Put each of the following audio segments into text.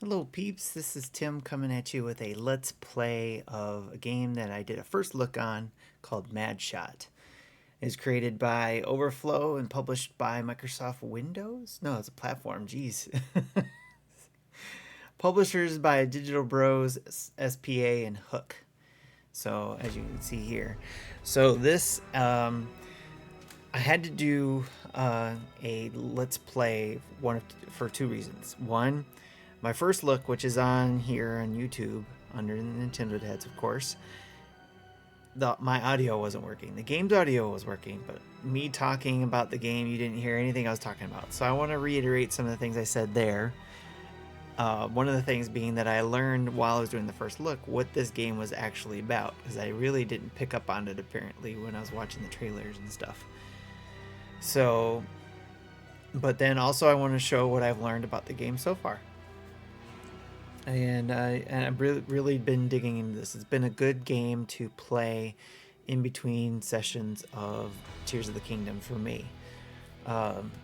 Hello peeps, this is Tim coming at you with a Let's Play of a game that I did a first look on called Madshot. It's created by Overflow and published by Microsoft Windows? No, it's a platform, jeez. Publishers by Digital Bros, SPA, and Hook. So, as you can see here. So this, I had to do a Let's Play for two reasons. One, my first look, which is on here on YouTube, under the Nintendo heads, of course, my audio wasn't working. The game's audio was working, but me talking about the game, you didn't hear anything I was talking about. So I want to reiterate some of the things I said there. One of the things being that I learned while I was doing the first look what this game was actually about, because I really didn't pick up on it apparently when I was watching the trailers and stuff. So, but then also I want to show what I've learned about the game so far. And I've really been digging into this. It's been a good game to play in between sessions of Tears of the Kingdom for me.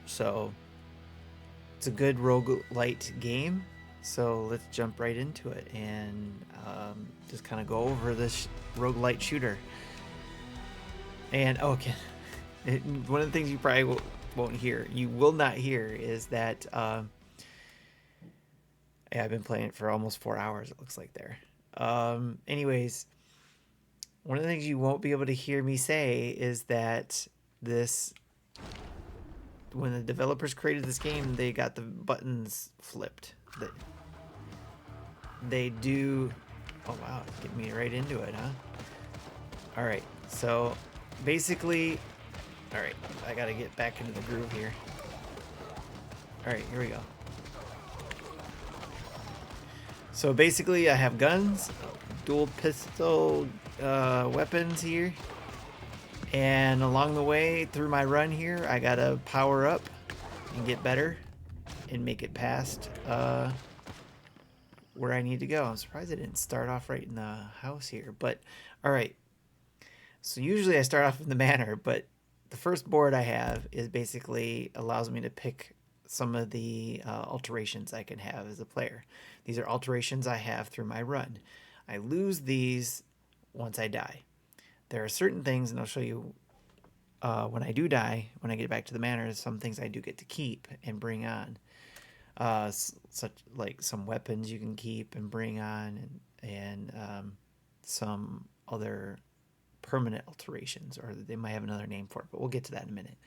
So it's a good rogue-lite game. So let's jump right into it and just kind of go over this rogue-lite shooter. And okay, one of the things you probably won't hear, you will not hear, is that yeah, I've been playing it for almost 4 hours, it looks like there. Anyways, one of the things you won't be able to hear me say is that when the developers created this game, they got the buttons flipped. They do... Oh, wow, get me right into it, huh? Alright, so basically... Alright, I gotta get back into the groove here. Alright, here we go. So basically I have guns, dual pistol weapons here, and along the way through my run here I gotta power up and get better and make it past where I need to go. I'm surprised I didn't start off right in the house here, but alright. So usually I start off in the manor, but the first board I have is basically allows me to pick some of the alterations I can have as a player. These are alterations I have through my run. I lose these once I die. There are certain things, and I'll show you when I do die, when I get back to the manor, some things I do get to keep and bring on. Such like some weapons you can keep and bring on, and some other permanent alterations, or they might have another name for it, but we'll get to that in a minute.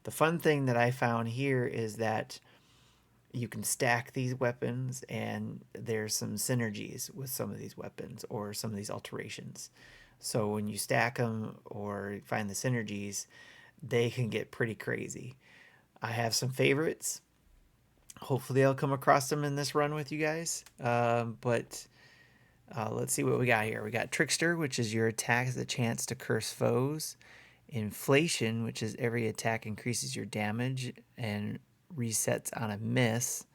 The fun thing that I found here is that you can stack these weapons, and there's some synergies with some of these weapons or some of these alterations. So when you stack them or find the synergies, they can get pretty crazy. I have some favorites. Hopefully I'll come across them in this run with you guys. But let's see what we got here. We got Trickster, which is your attack has a chance to curse foes. Inflation, which is every attack increases your damage and resets on a miss.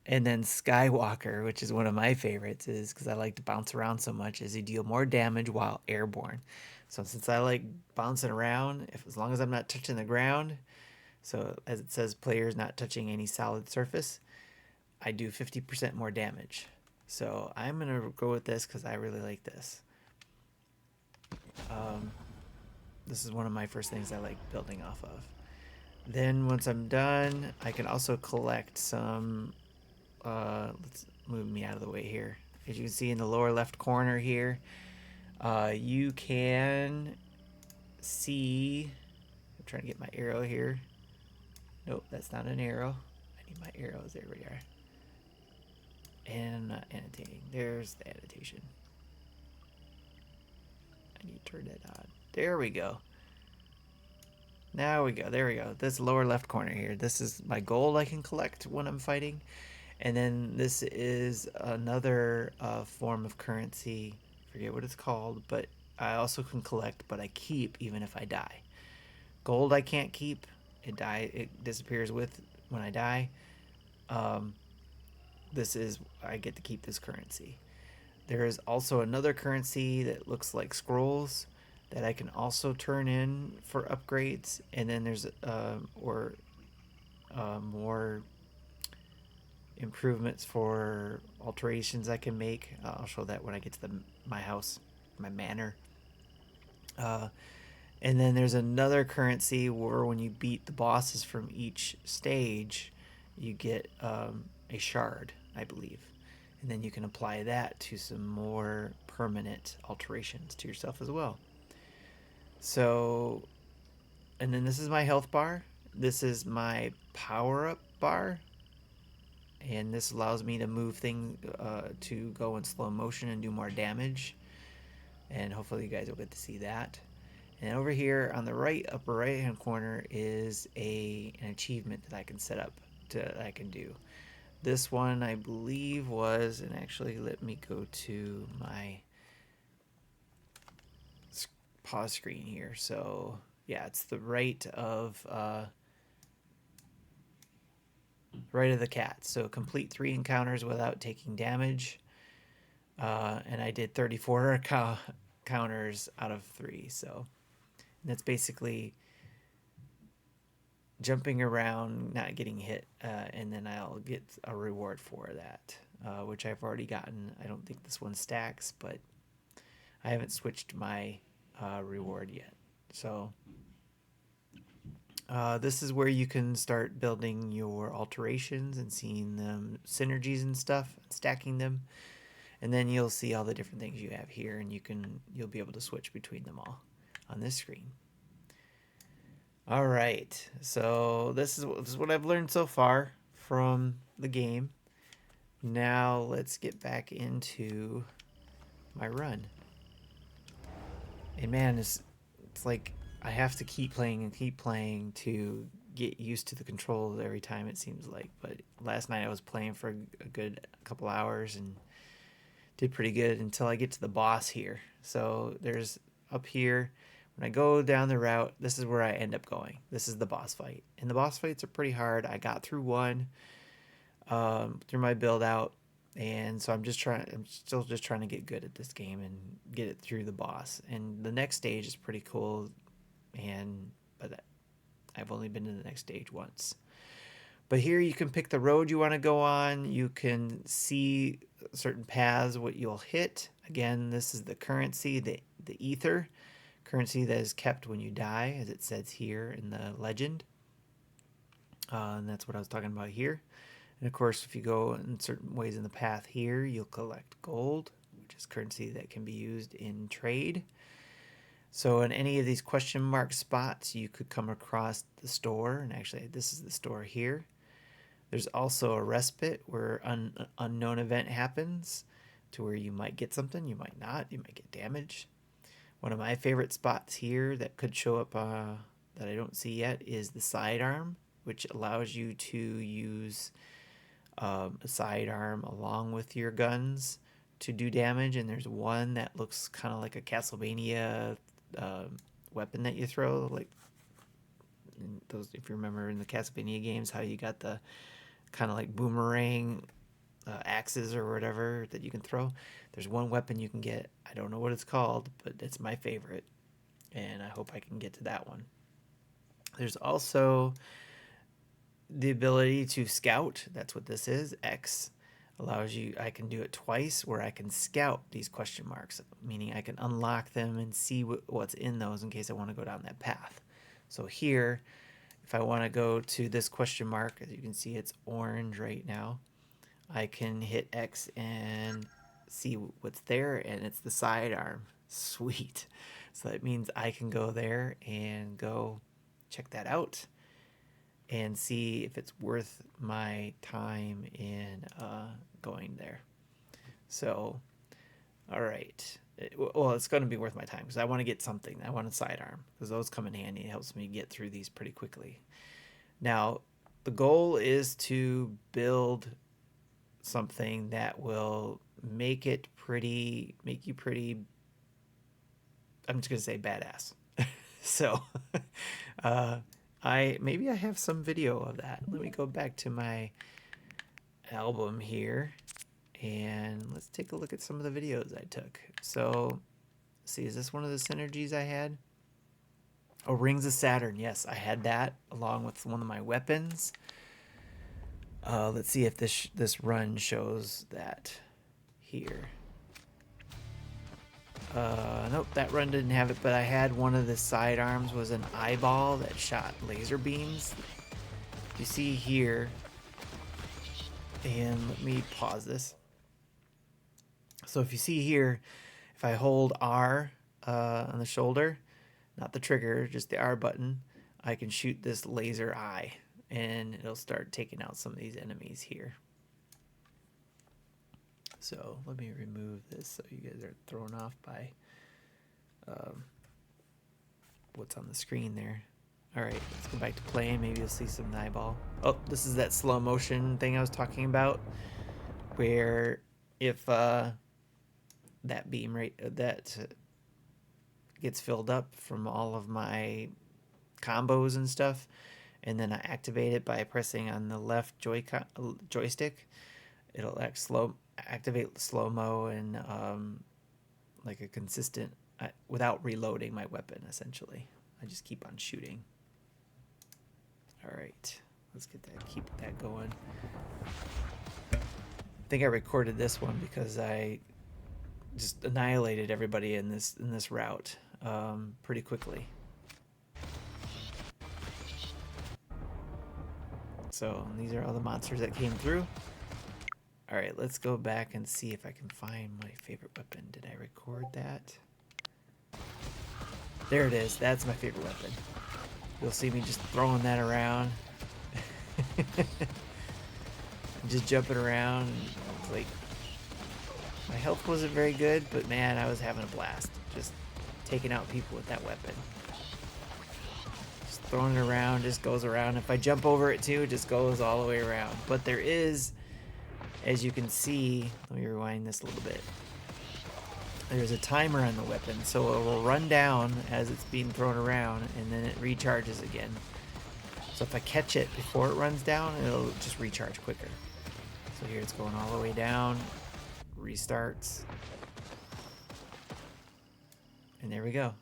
And then Skywalker, which is one of my favorites, is because I like to bounce around so much, is you deal more damage while airborne. So since I like bouncing around, as long as I'm not touching the ground, so as it says, players not touching any solid surface, I do 50% more damage. So I'm going to go with this because I really like this. This is one of my first things I like building off of. Then once I'm done, I can also collect some... let's move me out of the way here. As you can see in the lower left corner here, you can see... I'm trying to get my arrow here. Nope, that's not an arrow. I need my arrows. There we are. And not annotating. There's the annotation. I need to turn that on. There we go. Now we go. There we go. This lower left corner here. This is my gold I can collect when I'm fighting. And then this is another form of currency. I forget what it's called, but I also can collect, but I keep even if I die. Gold I can't keep. It disappears with when I die. This is I get to keep this currency. There is also another currency that looks like scrolls that I can also turn in for upgrades, and then there's more improvements for alterations I can make. I'll show that when I get to my house, my manor. Uh, and then there's another currency where when you beat the bosses from each stage, you get a shard, I believe. And then you can apply that to some more permanent alterations to yourself as well. So, and then this is my health bar. This is my power up bar. And this allows me to move things to go in slow motion and do more damage. And hopefully you guys will get to see that. And over here on the right upper right hand corner is an achievement that I can set up that I can do. This one I believe was, and actually let me go to my pause screen here. So yeah, it's the right of the cat. So complete 3 encounters without taking damage. And I did 34 counters out of 3. So that's basically jumping around, not getting hit, and then I'll get a reward for that, which I've already gotten. I don't think this one stacks, but I haven't switched my reward yet. So this is where you can start building your alterations and seeing them synergies and stuff, stacking them, and then you'll see all the different things you have here, and you'll be able to switch between them all on this screen. All right, so this is what I've learned so far from the game. Now let's get back into my run. And man, it's like I have to keep playing and keep playing to get used to the controls every time, it seems like. But last night I was playing for a good couple hours and did pretty good until I get to the boss here. So there's up here, when I go down the route, this is where I end up going. This is the boss fight. And the boss fights are pretty hard. I got through one through my build out. And so I'm still just trying to get good at this game and get it through the boss. And the next stage is pretty cool. But I've only been to the next stage once. But here you can pick the road you want to go on. You can see certain paths, what you'll hit. Again, this is the currency, the ether. Currency that is kept when you die, as it says here in the legend. And that's what I was talking about here. And of course, if you go in certain ways in the path here, you'll collect gold, which is currency that can be used in trade. So in any of these question mark spots, you could come across the store. And actually, this is the store here. There's also a respite where an unknown event happens to where you might get something, you might not, you might get damaged. One of my favorite spots here that could show up that I don't see yet is the sidearm, which allows you to use a sidearm along with your guns to do damage. And there's one that looks kind of like a Castlevania weapon that you throw, like those, if you remember in the Castlevania games, how you got the kind of like boomerang axes or whatever that you can throw. There's one weapon you can get. I don't know what it's called, but it's my favorite, and I hope I can get to that one. There's also the ability to scout. That's what this is. X allows you, I can do it twice where I can scout these question marks, meaning I can unlock them and see what's in those in case I want to go down that path. So here, if I want to go to this question mark, as you can see, it's orange right now. I can hit X and see what's there, and it's the sidearm. Sweet. So that means I can go there and go check that out and see if it's worth my time in going there. So, all right. Well, it's going to be worth my time because I want to get something. I want a sidearm because those come in handy. It helps me get through these pretty quickly. Now, the goal is to build something that will make you pretty, I'm just going to say badass. So, maybe I have some video of that. Let me go back to my album here. And let's take a look at some of the videos I took. So, see, is this one of the synergies I had? Oh, Rings of Saturn. Yes, I had that along with one of my weapons. Let's see if this run shows that here. Nope, that run didn't have it, but I had one of the sidearms was an eyeball that shot laser beams. You see here, and let me pause this. So if you see here, if I hold R on the shoulder, not the trigger, just the R button, I can shoot this laser eye, and it'll start taking out some of these enemies here. So let me remove this so you guys aren't thrown off by what's on the screen there. All right, let's go back to playing. Maybe you'll see some eyeball. Oh, this is that slow motion thing I was talking about, where if that beam that gets filled up from all of my combos and stuff, and then I activate it by pressing on the left joystick, it'll activate slow-mo and like a consistent without reloading my weapon. Essentially, I just keep on shooting. All right, let's keep that going. I think I recorded this one because I just annihilated everybody in this route pretty quickly. So these are all the monsters that came through. All right, let's go back and see if I can find my favorite weapon. Did I record that? There it is. That's my favorite weapon. You'll see me just throwing that around. Just jumping around. Like, my health wasn't very good, but man, I was having a blast. Just taking out people with that weapon. Just throwing it around, just goes around. If I jump over it too, it just goes all the way around. But there is, as you can see, let me rewind this a little bit. There's a timer on the weapon, so it will run down as it's being thrown around, and then it recharges again. So if I catch it before it runs down, it'll just recharge quicker. So here it's going all the way down, restarts, and there we go.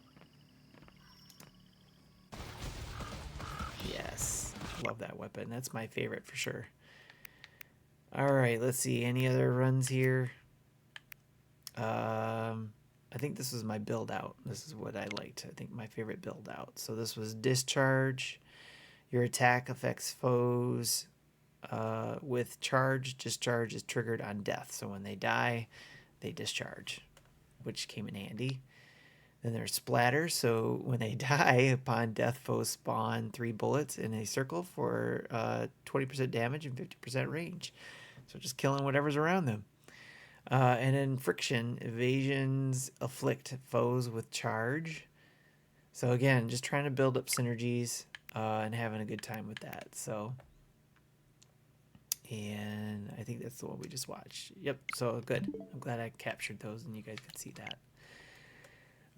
Yes, love that weapon. That's my favorite for sure. All right, let's see. Any other runs here? I think this was my build out. This is what I liked. I think my favorite build out. So this was discharge. Your attack affects foes with charge. Discharge is triggered on death. So when they die, they discharge, which came in handy. Then there's splatter. So when they die, upon death, foes spawn 3 bullets in a circle for 20% damage and 50% range. So just killing whatever's around them. And then friction, evasions afflict foes with charge. So again, just trying to build up synergies and having a good time with that. So, and I think that's the one we just watched. Yep, so good. I'm glad I captured those and you guys could see that.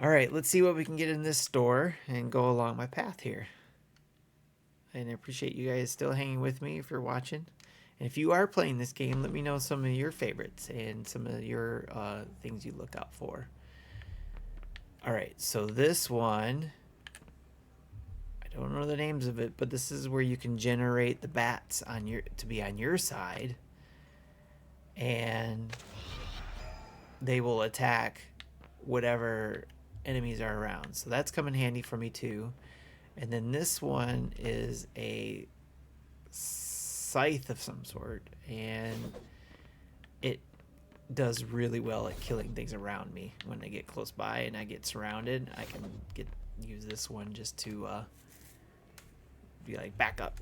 All right, let's see what we can get in this store and go along my path here. And I appreciate you guys still hanging with me if you're watching. And if you are playing this game, let me know some of your favorites and some of your things you look out for. All right, so this one, I don't know the names of it, but this is where you can generate the bats on to be on your side, and they will attack whatever enemies are around. So that's come in handy for me too. And then this one is a scythe of some sort, and it does really well at killing things around me when they get close by and I get surrounded. I can use this one just to be like, back up.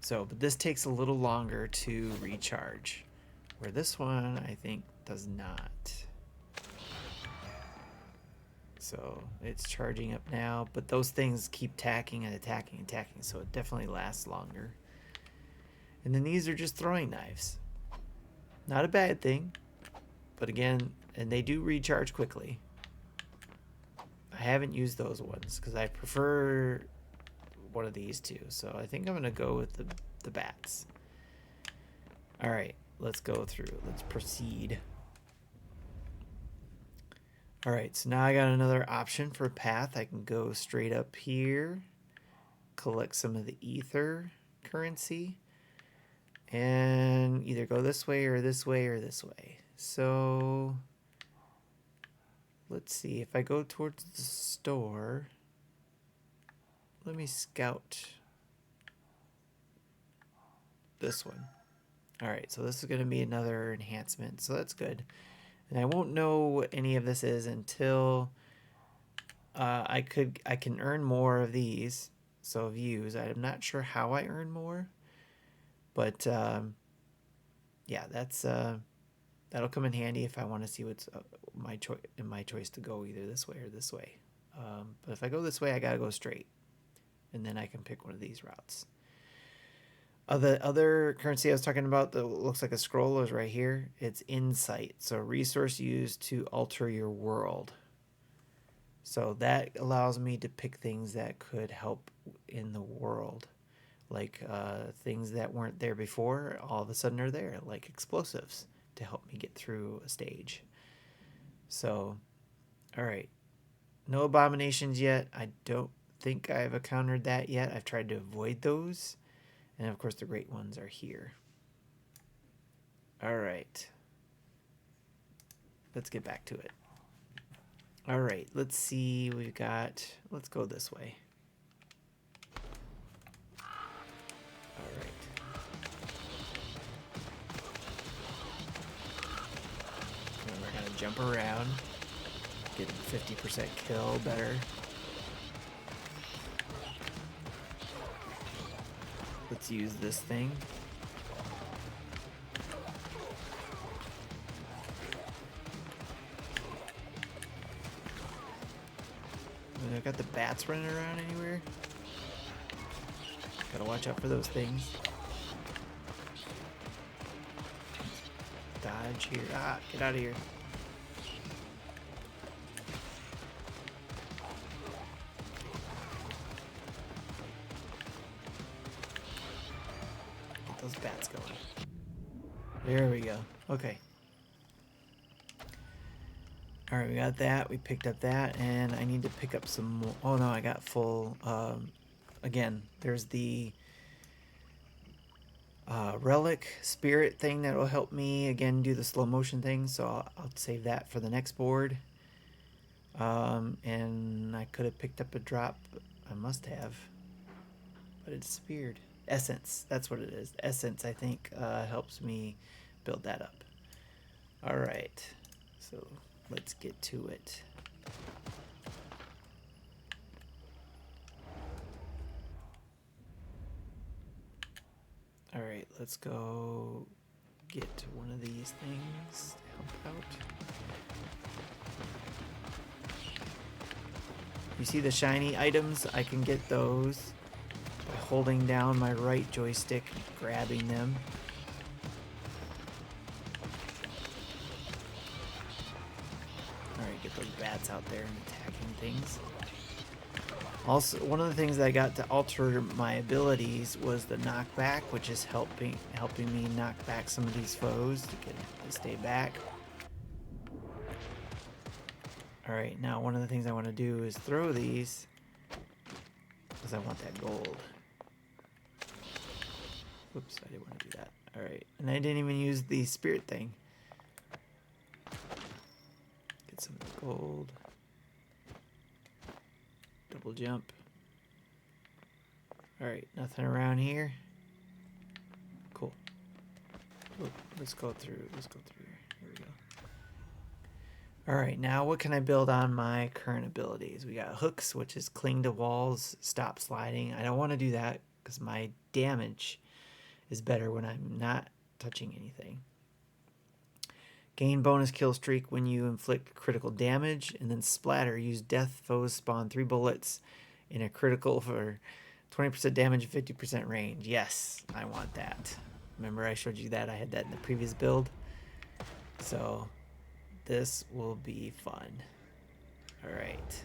So, but this takes a little longer to recharge, where this one I think does not. So it's charging up now, but those things keep attacking, so it definitely lasts longer. And then these are just throwing knives. Not a bad thing, but again, and they do recharge quickly. I haven't used those ones because I prefer one of these two, so I think I'm gonna go with the bats. All right, let's go through. Let's proceed. All right, so now I got another option for a path. I can go straight up here, collect some of the ether currency, and either go this way or this way or this way. So let's see, if I go towards the store, let me scout this one. All right, so this is going to be another enhancement, so that's good. And I won't know what any of this is until I can earn more of these. So views, I'm not sure how I earn more, but yeah, that's that'll come in handy if I want to see what's my choice to go either this way or this way. But if I go this way, I gotta go straight, and then I can pick one of these routes. The other currency I was talking about that looks like a scroll is right here. It's insight, so resource used to alter your world. So that allows me to pick things that could help in the world, like things that weren't there before all of a sudden are there, like explosives to help me get through a stage. So, all right, no abominations yet. I don't think I've encountered that yet. I've tried to avoid those. And of course, the great ones are here. All right. Let's get back to it. All right, let's see. We've got, let's go this way. All right. And we're going to jump around, get 50% kill better. Let's use this thing. I got the bats running around anywhere. Gotta watch out for those things. Dodge here. Ah, get out of here. Those bats going. There we go. Okay. All right, we got that. We picked up that, and I need to pick up some more. Oh no, I got full. Again, there's the relic spirit thing that will help me again do the slow motion thing. So I'll save that for the next board. And I could have picked up a drop. I must have, but it disappeared. Essence, that's what it is. Essence, I think, helps me build that up. All right, so let's get to it. All right, let's go get one of these things to help out. You see the shiny items? I can get those by holding down my right joystick, grabbing them. Alright, get those bats out there and attacking things. Also, one of the things that I got to alter my abilities was the knockback, which is helping me knock back some of these foes to stay back. Alright, now one of the things I want to do is throw these because I want that gold. Whoops, I didn't want to do that. Alright, and I didn't even use the spirit thing. Get some of the gold. Double jump. Alright, nothing around here. Cool. Oh, let's go through. Let's go through here. Here we go. Alright, now what can I build on my current abilities? We got hooks, which is cling to walls, stop sliding. I don't want to do that because my damage is better when I'm not touching anything. Gain bonus kill streak when you inflict critical damage, and then splatter. Use death foes spawn 3 bullets in a critical for 20% damage and 50% range. Yes, I want that. Remember I showed you that? I had that in the previous build. So this will be fun. All right.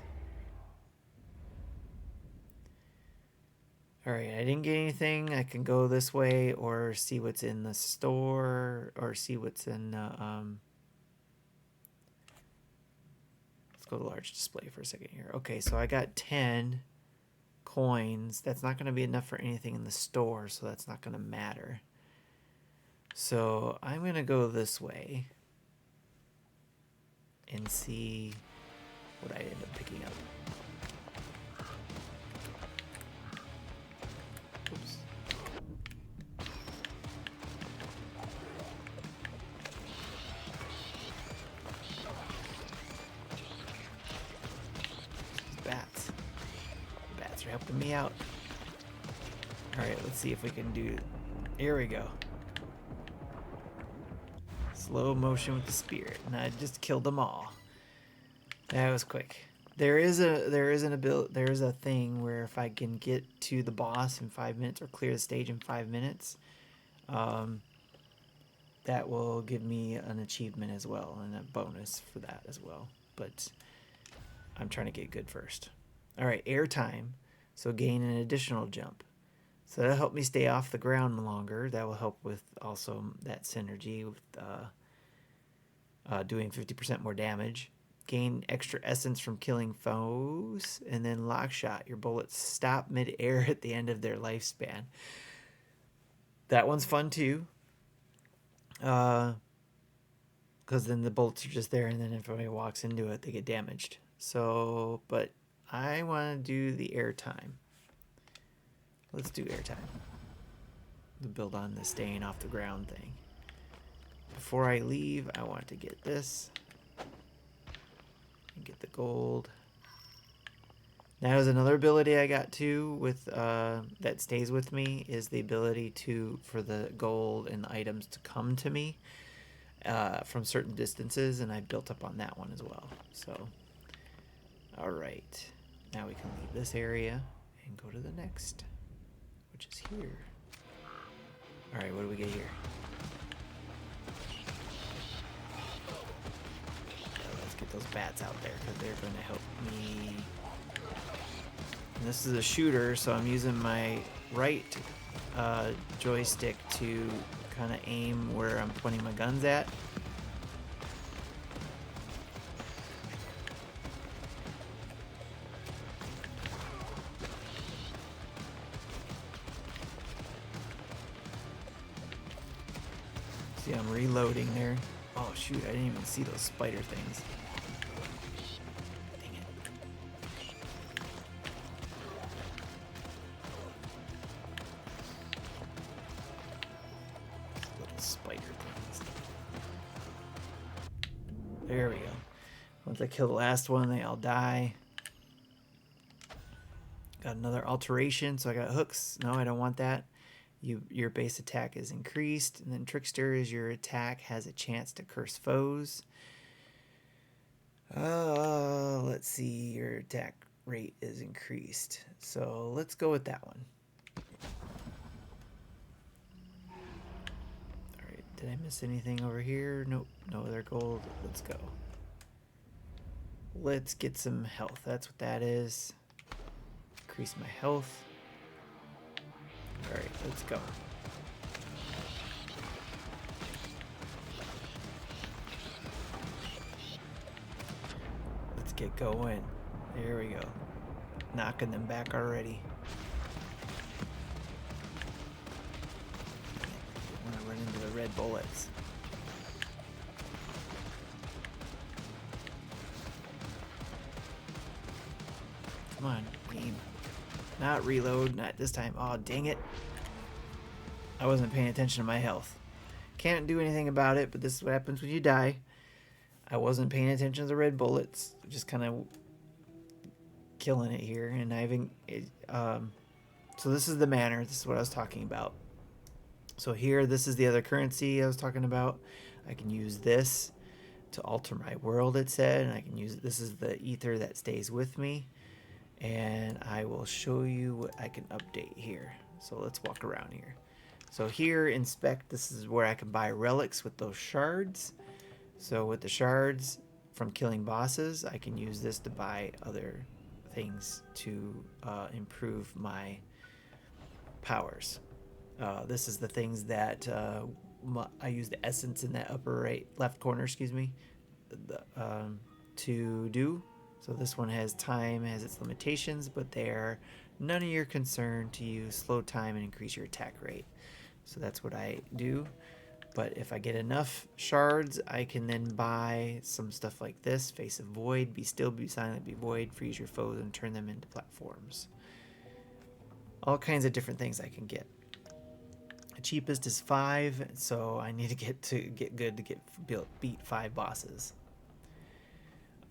Alright, I didn't get anything. I can go this way or see what's in the store or see what's in let's go to large display for a second here. Okay, so I got 10 coins. That's not going to be enough for anything in the store, so that's not going to matter. So I'm going to go this way and see what I end up picking up. Oops. Bats. Bats are helping me out. Alright, let's see if we can do... Here we go. Slow motion with the spirit, and I just killed them all. That was quick. There is a thing where if I can get to the boss in 5 minutes or clear the stage in 5 minutes, that will give me an achievement as well and a bonus for that as well. But I'm trying to get good first. All right, air time. So gain an additional jump. So that'll help me stay off the ground longer. That will help with also that synergy with doing 50% more damage. Gain extra essence from killing foes. And then lock shot. Your bullets stop mid-air at the end of their lifespan. That one's fun too. Because then the bullets are just there, and then if somebody walks into it, they get damaged. So, but I want to do the air time. Let's do air time. To build on the staying off the ground thing. Before I leave, I want to get this. And get the gold. Now, there's another ability I got too with that stays with me is the ability for the gold and the items to come to me from certain distances, and I built up on that one as well. So, all right, now we can leave this area and go to the next, which is here. All right, what do we get here? Let's get those bats out there because they're going to help me. And this is a shooter, so I'm using my right joystick to kind of aim where I'm pointing my guns at. See, I'm reloading there. Oh shoot, I didn't even see those spider things. Dang it. Little spider things. There we go. Once I kill the last one, they all die. Got another alteration, so I got hooks. No, I don't want that. Your base attack is increased, and then Trickster is your attack has a chance to curse foes. Let's see, your attack rate is increased. So let's go with that one. Alright, did I miss anything over here? Nope, no other gold. Let's go. Let's get some health. That's what that is. Increase my health. Alright, let's go. Let's get going. There we go. Knocking them back already. I want to run into the red bullets. Come on, game. Not reload, not this time. Oh, dang it. I wasn't paying attention to my health. Can't do anything about it, but this is what happens when you die. I wasn't paying attention to the red bullets. Just kind of killing it here. And I haven't... so this is the manor. This is what I was talking about. So here, this is the other currency I was talking about. I can use this to alter my world, it said. And I can use... This is the ether that stays with me. And I will show you what I can update here. So let's walk around here. So here, inspect, this is where I can buy relics with those shards. So with the shards from killing bosses, I can use this to buy other things to improve my powers. This is the things that I use the essence in that upper left corner, excuse me, to do. So this one has time, has its limitations, but they're none of your concern to use slow time and increase your attack rate. So that's what I do. But if I get enough shards, I can then buy some stuff like this. Face of Void, Be Still, Be Silent, Be Void, freeze your foes and turn them into platforms. All kinds of different things I can get. The cheapest is 5, so I need to get good to beat 5 bosses.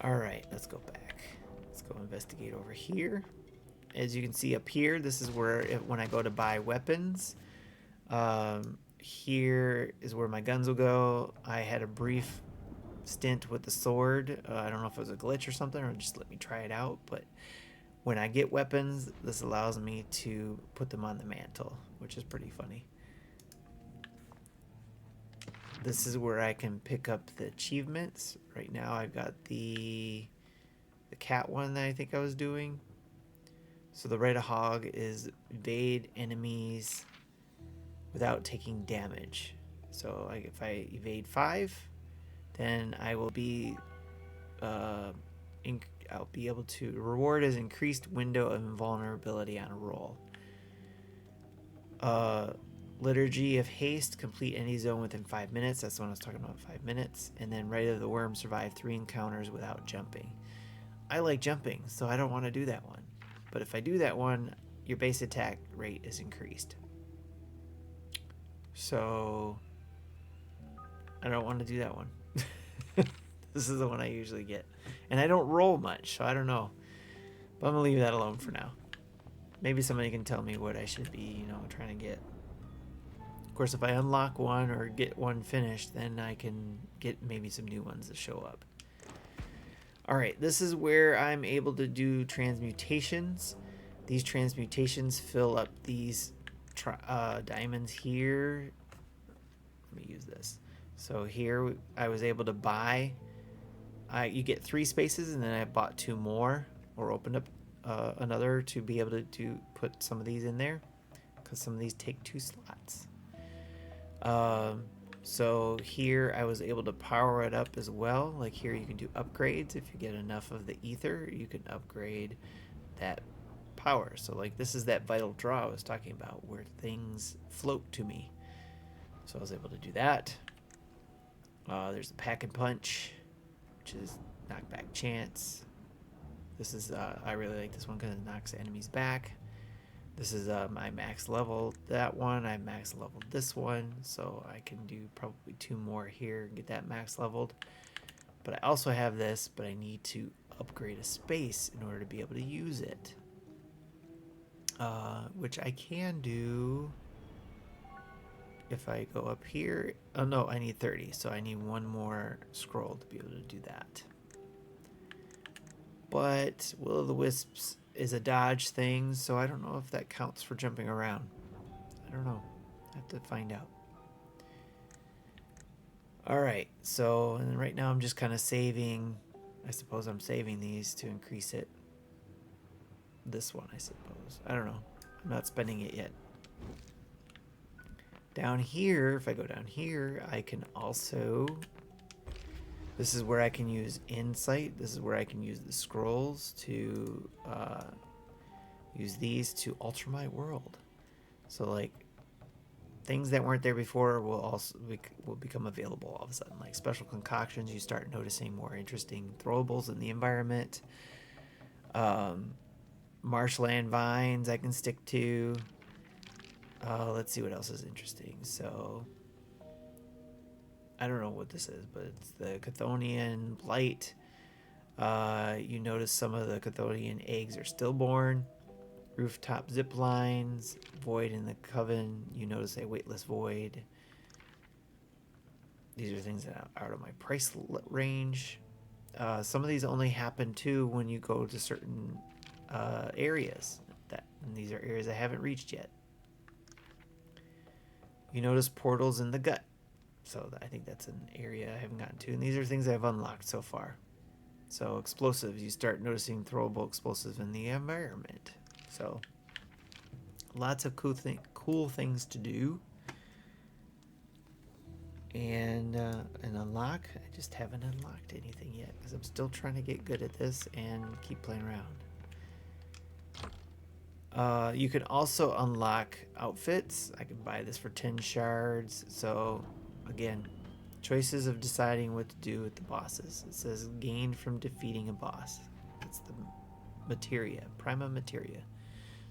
Alright, let's go back. Let's go investigate over here. As you can see up here, this is where when I go to buy weapons, here is where my guns will go. I had a brief stint with the sword. I don't know if it was a glitch or something, or just let me try it out, but when I get weapons, this allows me to put them on the mantle, which is pretty funny. This is where I can pick up the achievements. Right now I've got the cat one that I think I was doing. So the Rite of Hog is evade enemies without taking damage. So if I evade 5, then I will be I'll be able to reward as increased window of invulnerability on a roll. Liturgy of Haste, complete any zone within 5 minutes. That's the one I was talking about, 5 minutes. And then Rite of the Worm, survive 3 encounters without jumping. I like jumping, so I don't want to do that one. But if I do that one, your base attack rate is increased. So I don't want to do that one. This is the one I usually get. And I don't roll much, so I don't know. But I'm going to leave that alone for now. Maybe somebody can tell me what I should be, trying to get. Of course, if I unlock one or get one finished, then I can get maybe some new ones to show up. Alright, this is where I'm able to do transmutations. These transmutations fill up these diamonds here. Let me use this. So here I was able to buy, you get 3 spaces, and then I bought 2 more, or opened up another to be able to put some of these in there, because some of these take 2 slots. So here I was able to power it up as well. Like here you can do upgrades. If you get enough of the ether, you can upgrade that power. So like this is that vital draw I was talking about, where things float to me. So I was able to do that. There's the pack and punch, which is knockback chance. This is I really like this one because it knocks enemies back. This is my max level. That one I max leveled this one, so I can do probably 2 more here and get that max leveled. But I also have this, but I need to upgrade a space in order to be able to use it, which I can do if I go up here. Oh no, I need 30, so I need 1 more scroll to be able to do that. But Will o' the Wisps is a dodge thing, so I don't know if that counts for jumping around. I don't know. I have to find out. Alright, so and right now I'm just kind of saving. I suppose I'm saving these to increase it. This one, I suppose. I don't know. I'm not spending it yet. Down here, if I go down here, I can also... This is where I can use insight. This is where I can use the scrolls to use these to alter my world. So like things that weren't there before will become available all of a sudden. Like special concoctions, you start noticing more interesting throwables in the environment. Marshland vines I can stick to. Let's see what else is interesting. So I don't know what this is, but it's the Chthonian blight. You notice some of the Chthonian eggs are stillborn. Rooftop zip lines, void in the coven. You notice a weightless void. These are things that are out of my price range. Some of these only happen too when you go to certain areas. And these are areas I haven't reached yet. You notice portals in the gut. So I think that's an area I haven't gotten to. And these are things I've unlocked so far. So explosives, you start noticing throwable explosives in the environment. So lots of cool things to do. And unlock. I just haven't unlocked anything yet because I'm still trying to get good at this and keep playing around. You can also unlock outfits. I can buy this for 10 shards. So again, choices of deciding what to do with the bosses. It says gained from defeating a boss. That's the materia, prima materia.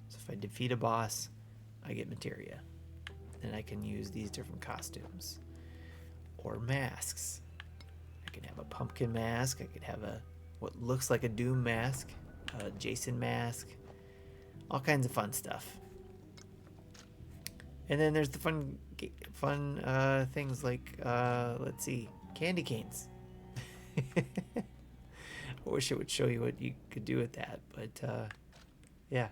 So if I defeat a boss, I get materia. And I can use these different costumes. Or masks. I could have a pumpkin mask. I could have a what looks like a Doom mask, a Jason mask, all kinds of fun stuff. And then there's the fun things like let's see, candy canes. I wish it would show you what you could do with that, but yeah,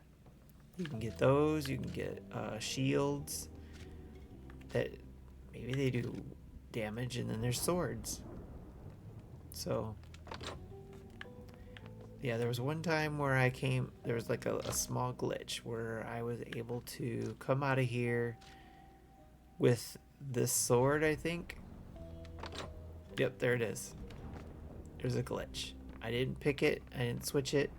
you can get those. You can get shields that maybe they do damage, and then there's swords. So yeah, there was one time where there was like a small glitch where I was able to come out of here with this sword, I think. Yep, there it is. There's a glitch. I didn't pick it, I didn't switch it.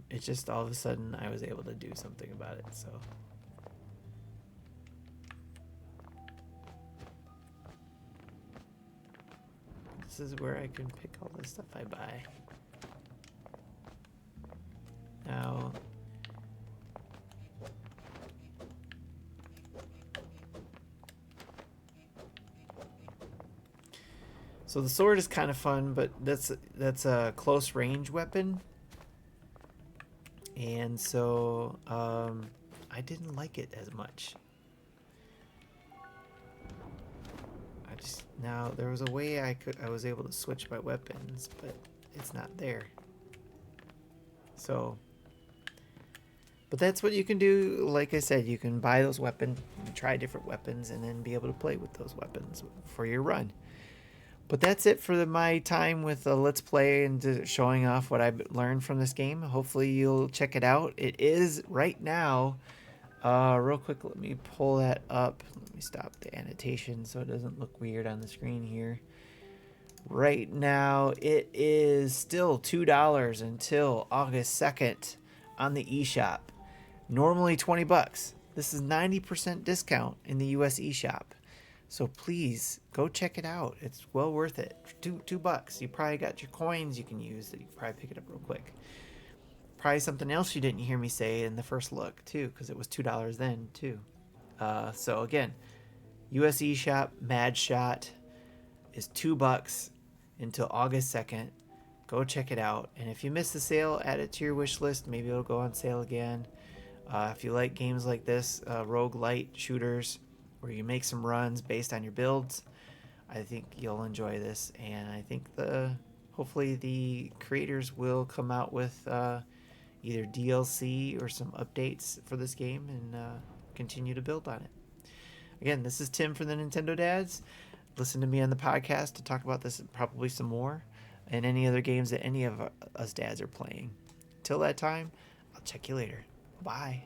It's just all of a sudden I was able to do something about it, so this is where I can pick all the stuff I buy. Now, so the sword is kind of fun, but that's a close range weapon, and so I didn't like it as much. Now there was a way I was able to switch my weapons, but it's not there. So, but that's what you can do. Like I said, you can buy those weapons, try different weapons, and then be able to play with those weapons for your run. But that's it for my time with Let's Play and showing off what I've learned from this game. Hopefully you'll check it out. It is right now. Real quick, let me pull that up. Let me stop the annotation so it doesn't look weird on the screen here. Right now, it is still $2 until August 2nd on the eShop. Normally 20 bucks. This is 90% discount in the US eShop. So please go check it out. It's well worth it. Two bucks. You probably got your coins you can use that you can probably pick it up real quick. Probably something else you didn't hear me say in the first look too, because it was $2 then too. So again, US eShop Madshot is $2 until August 2nd. Go check it out. And if you miss the sale, add it to your wish list. Maybe it'll go on sale again. If you like games like this, rogue-lite shooters, where you make some runs based on your builds, I think you'll enjoy this. And I think hopefully the creators will come out with either DLC or some updates for this game and continue to build on it. Again, this is Tim from the Nintendo Dads. Listen to me on the podcast to talk about this and probably some more, and any other games that any of us dads are playing. Till that time, I'll check you later. Bye.